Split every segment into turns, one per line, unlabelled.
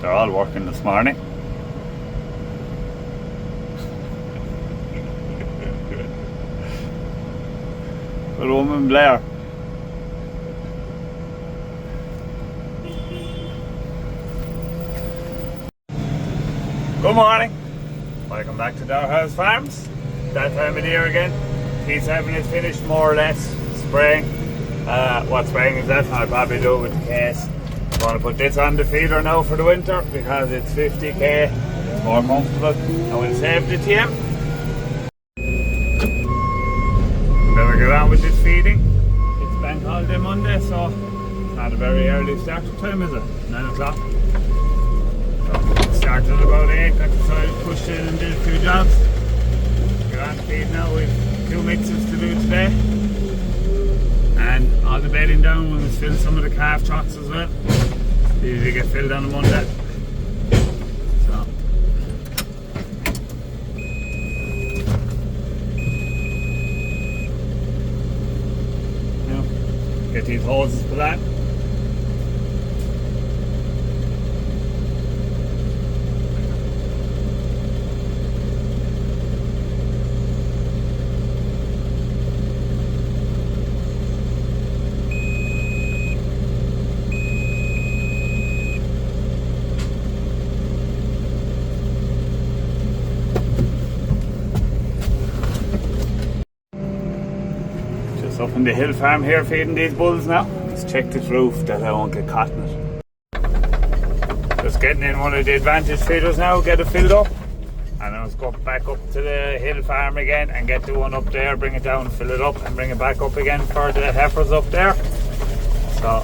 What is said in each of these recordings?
They're all working this morning. Good woman Blair. Good morning. Welcome back to Darhouse Farms. That time of the year again. P7 is finished more or less spraying. What spraying is that? I'll probably do it with the case. I'm going to put this on the feeder now for the winter because it's 50k. It's more comfortable. I will save the TM. Then we get on with this feeding. It's bank holiday Monday, so it's not a very early start. What time is it? 9 o'clock. So started at about 8, got the soil pushed in and did a few jobs. Get on the feed now. We've 2 mixes to do today. And all the bedding down, we must fill some of the calf trots as well. They usually get filled on a Monday. So now, get these hoses for that. Up in the hill farm here feeding these bulls now. Let's check this roof that I won't get caught in it. Just getting in one of the advantage feeders now, get it filled up, and I must go back up to the hill farm again and get the one up there, bring it down, fill it up and bring it back up again for the heifers up there. So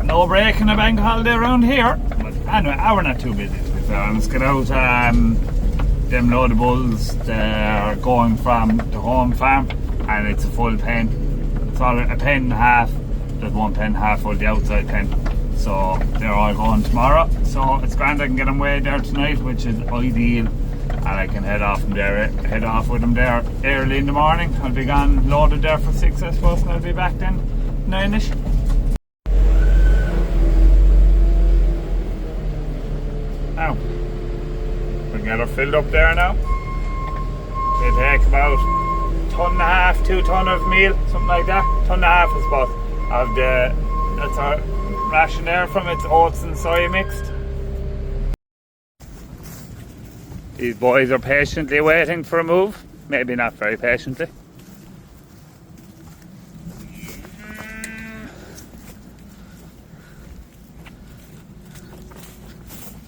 no break in a bank holiday around here, but anyway, we're not too busy. So I must get out them load of bulls. They're going from the home farm and it's a full pen. It's all a pen and a half. There's 1 pen and a half for the outside pen. So they're all going tomorrow. So it's grand I can get them weighed there tonight, which is ideal. And I can head off with them there early in the morning. I'll be gone loaded there for 6 I suppose, and I'll be back then 9ish. Now we can get her filled up there now. They take about 1.5 to 2 tons of meal, something like that. 1.5 tons I suppose of that's our ration there from its oats and soy mixed. These boys are patiently waiting for a move, maybe not very patiently.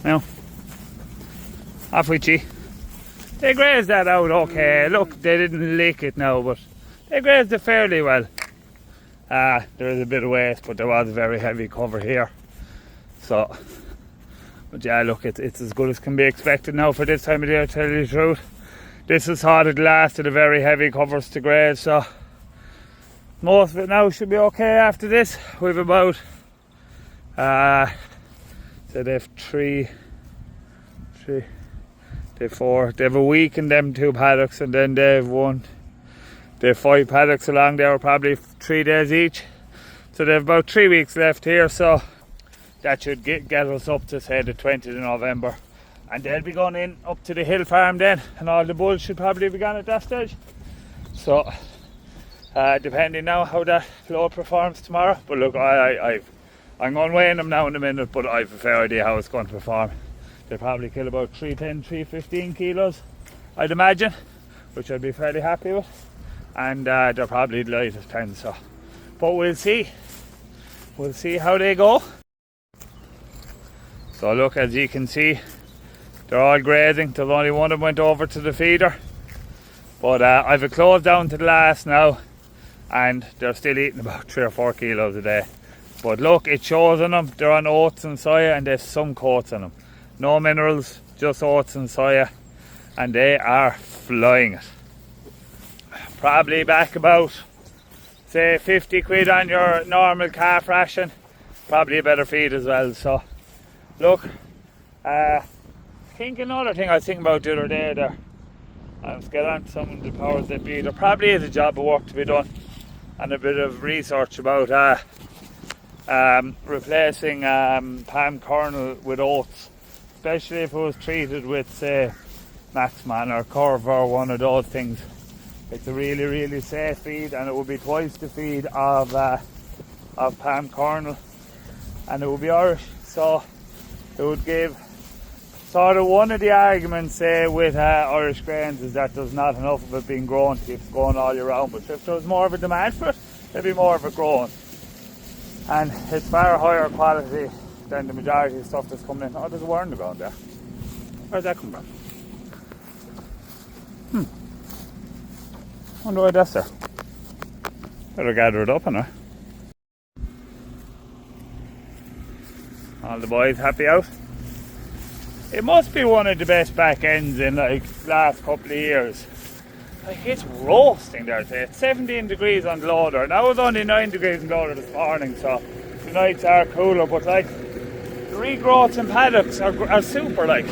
Now off with you. They grazed that out okay. Look, they didn't lick it now, but they grazed it fairly well. There is a bit of waste, but there was a very heavy cover here. So, but yeah, look, it's as good as can be expected now for this time of the year, to tell you the truth. This is hard at last of the very heavy covers to graze, so most of it now should be okay after this. We've about, so they've four. They have a week in them 2 paddocks, and then they have 5 paddocks along there, probably 3 days each. So they have about 3 weeks left here, so that should get us up to say the 20th of November. And they'll be going in up to the hill farm then, and all the bulls should probably be gone at that stage. So depending now how that load performs tomorrow. But look, I'm going to weigh them now in a minute, but I've a fair idea how it's going to perform. They'll probably kill about 310, 315 kilos, I'd imagine, which I'd be fairly happy with. And they're probably the lightest 10, so. But we'll see. We'll see how they go. So look, as you can see, they're all grazing. There's only one of them went over to the feeder. But I've a close down to the last now, and they're still eating about 3 or 4 kilos a day. But look, it shows on them. They're on oats and soya, and there's some coats on them. No minerals, just oats and soya, and they are flying it. Probably back about, say, 50 quid on your normal calf ration. Probably a better feed as well. So look, I think another thing I was thinking about the other day there, let's get on to some of the powers that be. There probably is a job of work to be done and a bit of research about replacing palm kernel with oats, especially if it was treated with, say, Maxman or Curve or one of those things. It's a really, really safe feed, and it would be twice the feed of palm kernel, and it would be Irish, so it would give sort of one of the arguments, say, with Irish grains is that there's not enough of it being grown to keep it going all year round, but if there was more of a demand for it, there'd be more of it grown. And it's far higher quality than the majority of stuff that's coming in. Oh, there's a worm on the ground there. Where's that come from? Wonder why that's there. Better gather it up, innit? All the boys happy out. It must be one of the best back ends in like last couple of years. Like, it's roasting there today. It's 17 degrees on the loader. Now it's only 9 degrees on the loader this morning, so the nights are cooler, but like the regrowths in paddocks are super. Like,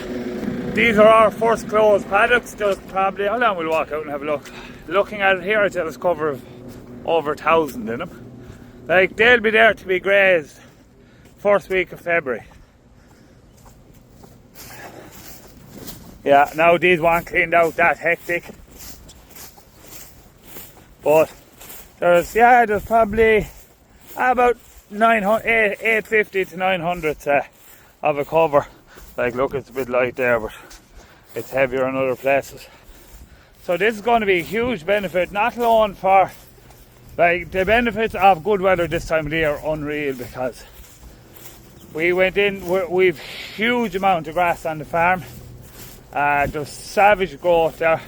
these are our first closed paddocks. Just probably, hold on, we'll walk out and have a look. Looking at it here, I'd say there's cover of over 1,000 in them. Like, they'll be there to be grazed first week of February. Yeah, now these weren't cleaned out that hectic. But there's probably about 850 to 900 of a cover. Like, look, it's a bit light there, but it's heavier in other places. So this is going to be a huge benefit, not alone for, like, the benefits of good weather this time of the year are unreal, because we went in, we've huge amount of grass on the farm. There's savage growth there.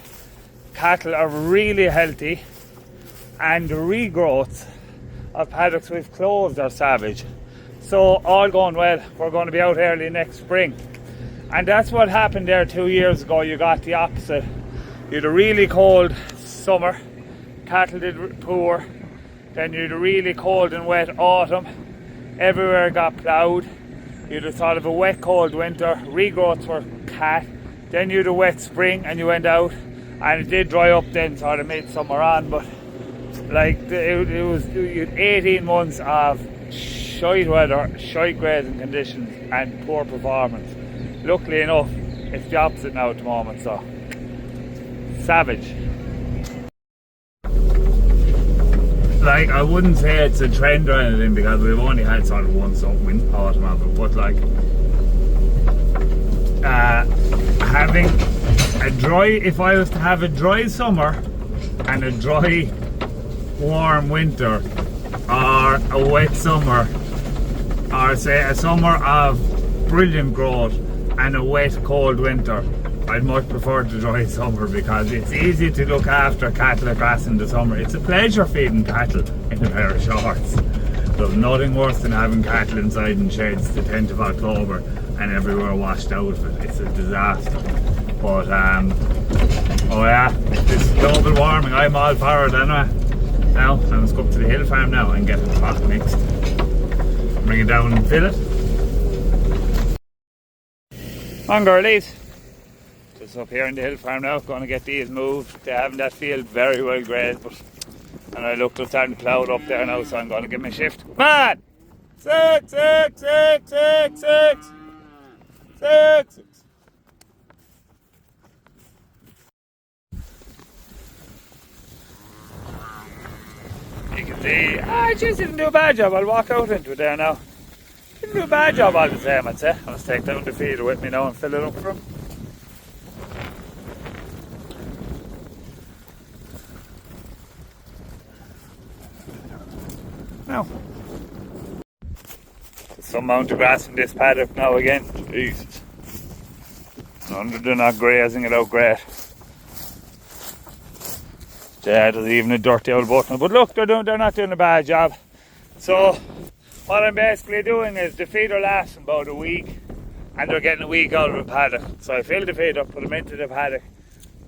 Cattle are really healthy, and the regrowths of paddocks we've closed are savage. So all going well. We're going to be out early next spring, and that's what happened there 2 years ago. You got the opposite. You had a really cold summer, cattle did poor. Then you had a really cold and wet autumn, everywhere got ploughed. You had a sort of a wet cold winter, regrowths were cat. Then you had a wet spring and you went out, and it did dry up then sort of midsummer on, but like it was, you had 18 months of shite weather, shite grazing conditions and poor performance. Luckily enough, it's the opposite now at the moment, so savage. Like, I wouldn't say it's a trend or anything, because we've only had sort of one winter autumn of it, but like having a dry, if I was to have a dry summer and a dry warm winter, or a wet summer, or say a summer of brilliant growth and a wet cold winter, I'd much prefer the dry summer, because it's easy to look after cattle at grass in the summer. It's a pleasure feeding cattle in a pair of shorts. There's nothing worse than having cattle inside in sheds the 10th of October and everywhere washed out of it. It's a disaster. But oh yeah, this global warming, I'm all for it anyway. Now, so let's go up to the hill farm now and get it hot mixed. Bring it down and fill it. Come on, girlies. Just up here in the hill farm now, going to get these moved. They have that field very well grazed, but and I looked, they're starting to plough it up there now, so I'm going to give my shift. Come on! 6, 6, 6, 6, 6, 6, 6. You can see, I just didn't do a bad job. I'll walk out into it there now. Didn't do a bad job all the same, I'd say. I'll just take down the feeder with me now and fill it up for him. Now, there's some amount of grass in this paddock now again. Jesus. They're not grazing it out great. Yeah, there's even a dirty old button. But look, they're not doing a bad job. So what I'm basically doing is the feeder lasts about a week, and they're getting a week out of the paddock. So I fill the feeder, put them into the paddock.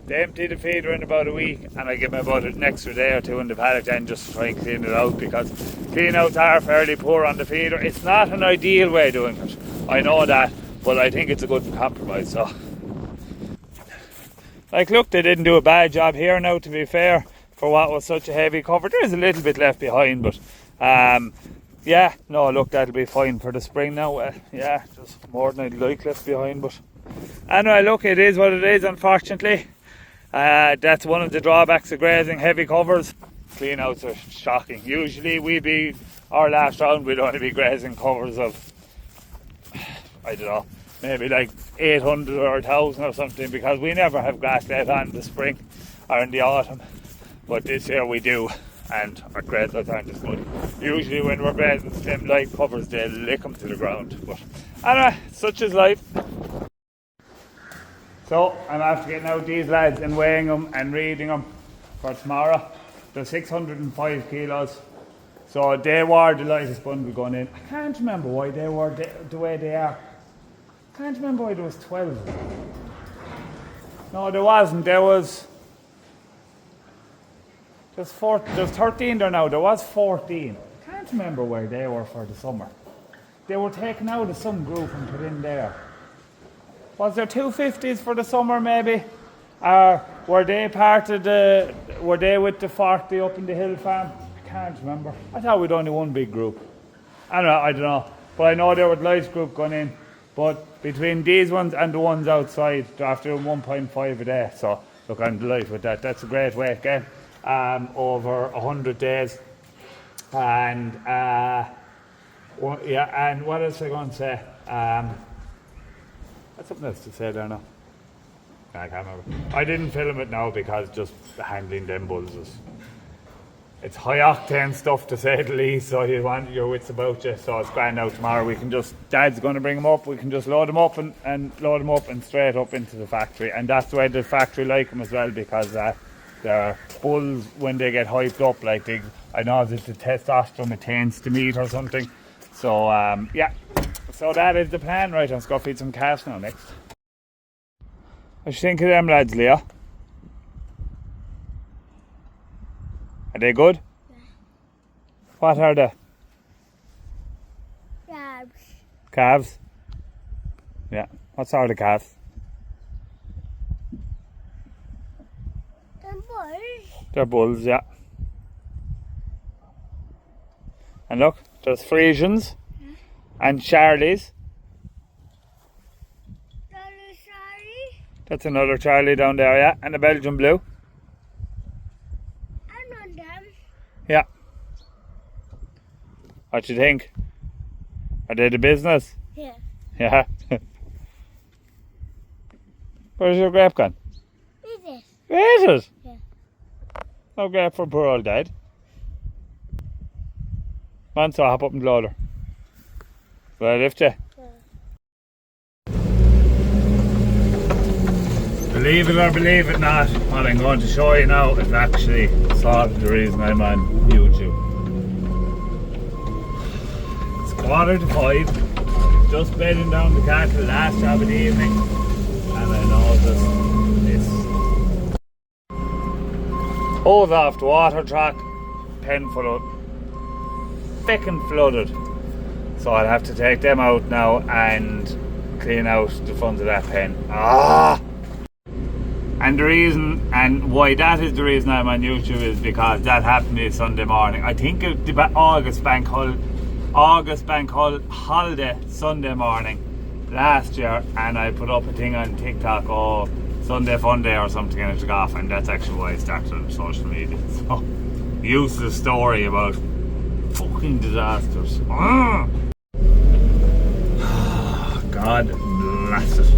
They empty the feeder in about a week, and I give them about an extra day or two in the paddock then just to try and clean it out, because clean outs are fairly poor on the feeder. It's not an ideal way of doing it, I know that, but I think it's a good compromise. So, like, look, they didn't do a bad job here now, to be fair, for what was such a heavy cover. There's a little bit left behind, but Yeah, no, look, that'll be fine for the spring now. Yeah, just more than I'd like left behind, but anyway, look, it is what it is, unfortunately. That's one of the drawbacks of grazing heavy covers. Clean outs are shocking. Usually our last round we'd only be grazing covers of, I don't know, maybe like 800 or 1,000 or something, because we never have grass laid on in the spring or in the autumn. But this year we do, and our graze outs aren't as good. Usually when we're grazing slim light covers, they lick them to the ground. But anyway, such is life. So I'm after getting out these lads and weighing them and reading them for tomorrow. They're 605 kilos. So they were the lightest bundle going in. I can't remember why they were the way they are. I can't remember why there was 12. No, there wasn't. There's 13 there now. There was 14. I can't remember where they were for the summer. They were taken out of some group and put in there. Was there 250s for the summer maybe? Or were they were they with the 40 up in the hill farm? I can't remember. I thought we'd only one big group. I don't know. But I know there was a light group going in. But between these ones and the ones outside, they're after doing 1.5 a day. So look, I'm delighted with that. That's a great weight gain. Over 100 days. And and what else was I going to say? That's something else to say there now. I can't remember. I didn't film it now because just handling them bulls it's high octane stuff to say the least, so you want your wits about you. So it's grand now. Tomorrow we can Dad's going to bring them up, we can just load them up and load them up and straight up into the factory. And that's the way the factory like them as well, because they're bulls when they get hyped up, like I know it's the testosterone attains to meat or something. So yeah. So that is the plan. Right, let's go feed some calves now next. What do you think of them lads, Leah? Are they good?
Yeah.
What are they?
Calves.
Calves? Yeah. What sort of calves?
They're bulls.
They're bulls, yeah. And look, there's Friesians. And Charlies.
Charlie.
That's another Charlie down there, yeah. And a Belgian Blue.
I know them.
Yeah. What you think? Are they the business?
Yeah.
Yeah. Where's your grape gone?
Is it?
Where is it?
Yeah.
No grape for poor old Dad. Man, so hop up and load her. Will I lift you?
Yeah.
Believe it or believe it not, what I'm going to show you now is actually sort of the reason I'm on YouTube. It's 4:45, just bedding down the cattle, last job of the evening, and I noticed this hose off the water track, pen full of feckin' flooded. So I'll have to take them out now and clean out the front of that pen. And the reason, and why that is the reason I'm on YouTube, is because that happened to me Sunday morning. I think it was the August bank holiday Sunday morning last year, and I put up a thing on TikTok, Sunday fun day or something, and it took off, and that's actually why I started on social media. So, useless story about fucking disasters. God bless it.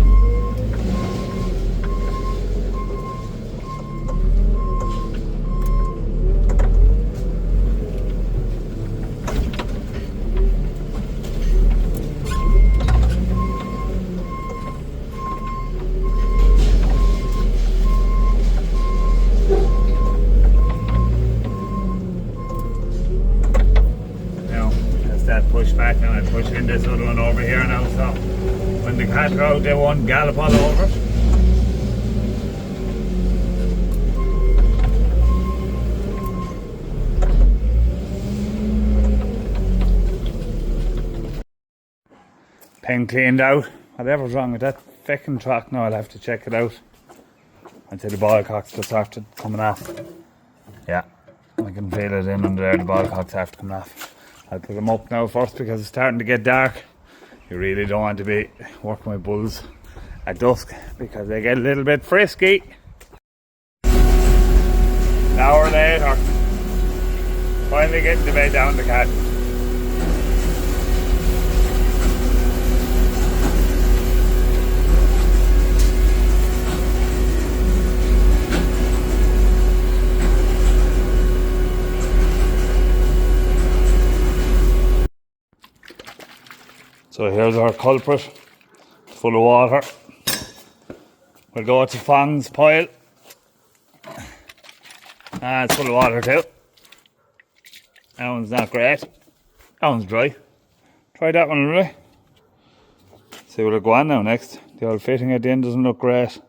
Push back now and push in this other one over here now, so when the cattle are out they won't gallop all over it. Pen cleaned out. Whatever's wrong with that feckin' track now, I'll have to check it out until the ball cocks just after coming off. Yeah, I can feel it in under there, the ball cocks after coming off. I'll put them up now first because it's starting to get dark. You really don't want to be working with bulls at dusk because they get a little bit frisky. An hour later, finally getting the bed down the cat. So here's our culprit, full of water. We'll go to Fong's pile. It's full of water too. That one's not great. That one's dry. Try that one, really. See what will go on now next. The old fitting at the end doesn't look great.